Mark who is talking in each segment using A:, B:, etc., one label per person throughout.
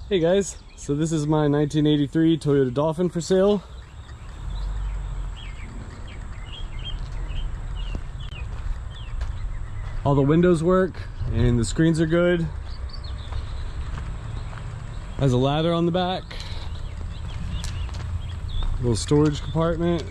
A: Hey guys, so this is my 1983 Toyota Dolphin for sale. All the windows work and the screens are good. Has a ladder on the back. Little storage compartment.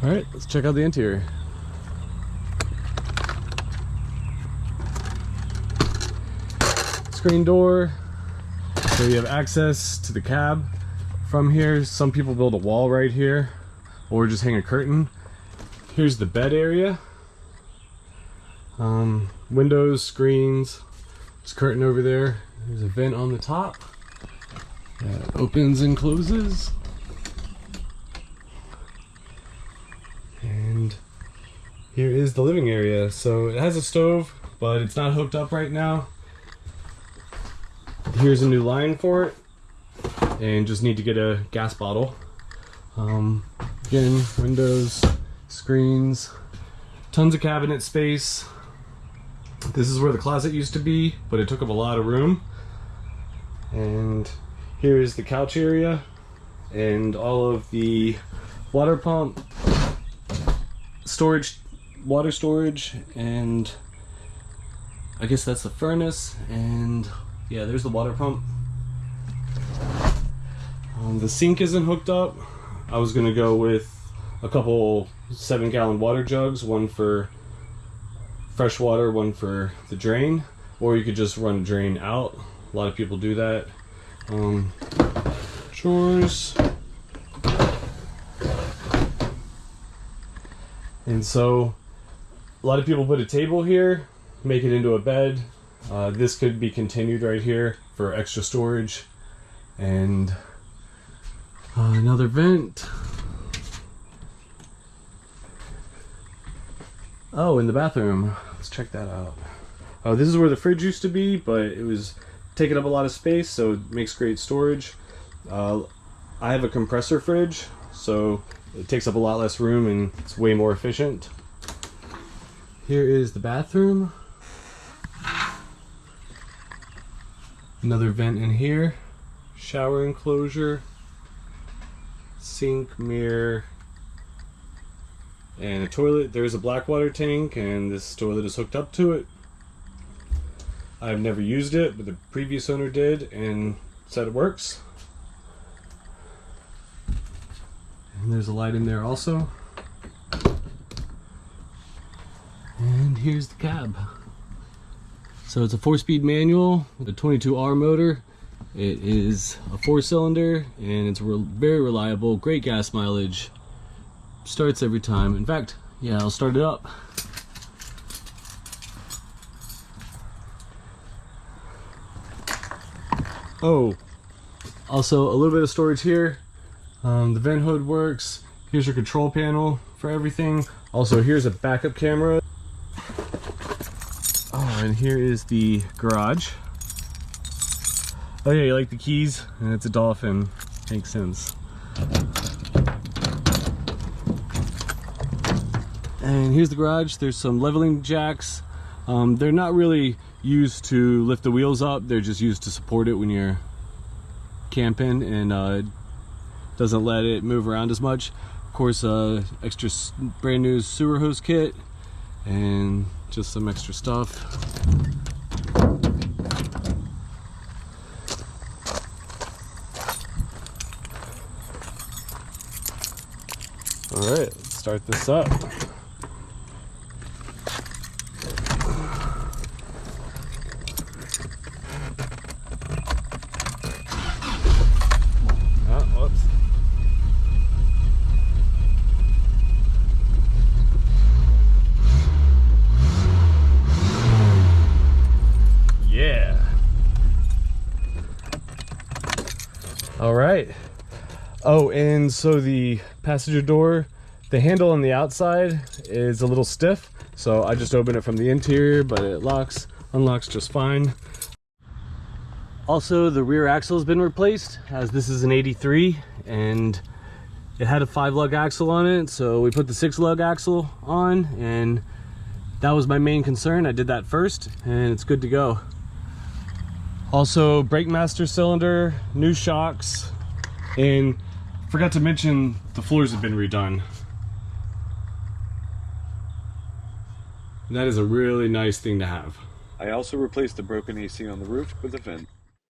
A: All right, let's check out the interior. Screen door, so you have access to the cab from here. Some people build a wall right here or just hang a curtain. Here's the bed area. Windows, screens, there's a curtain over there. There's a vent on the top that opens and closes. And here is the living area. So it has a stove, but it's not hooked up right now. Here's a new line for it, and just need to get a gas bottle. Again, windows, screens, tons of cabinet space. This is where the closet used to be, but it took up a lot of room. And here is the couch area and all of the water pump, storage, water storage, and I guess that's the furnace. And yeah, there's the water pump. The sink isn't hooked up. I was gonna go with a couple 7-gallon water jugs, one for fresh water, one for the drain, or you could just run a drain out. A lot of people do that. Drawers. And so a lot of people put a table here, make it into a bed. This could be continued right here for extra storage. And another vent. Oh, in the bathroom. Let's check that out. Oh, this is where the fridge used to be, but it was taking up a lot of space, so it makes great storage. I have a compressor fridge, so it takes up a lot less room and it's way more efficient. Here is the bathroom. Another vent in here. Shower enclosure. Sink, mirror, and a toilet. There's a black water tank, and this toilet is hooked up to it. I've never used it, but the previous owner did and said it works. And there's a light in there also. And here's the cab. So it's a 4-speed manual with a 22R motor. It is a 4-cylinder and it's very reliable, great gas mileage. Starts every time. In fact, yeah, I'll start it up. Oh, also a little bit of storage here. The vent hood works. Here's your control panel for everything. Also, here's a backup camera. Oh, and here is the garage. Oh yeah, you like the keys? And it's a Dolphin. Makes sense. And here's the garage. There's some leveling jacks. They're not really used to lift the wheels up. They're just used to support it when you're camping, and it doesn't let it move around as much. Of course, extra brand new sewer hose kit and just some extra stuff. All right, let's start this up. Oh, whoops. Yeah. All right. Oh, and so the passenger door, the handle on the outside is a little stiff, so I just open it from the interior, but it unlocks just fine. Also, the rear axle has been replaced, as this is an 83 and it had a 5-lug axle on it, so we put the 6-lug axle on, and that was my main concern. I did that first and it's good to go. Also, brake master cylinder, new shocks, and forgot to mention the floors have been redone. That is a really nice thing to have.
B: I also replaced the broken AC on the roof with a vent.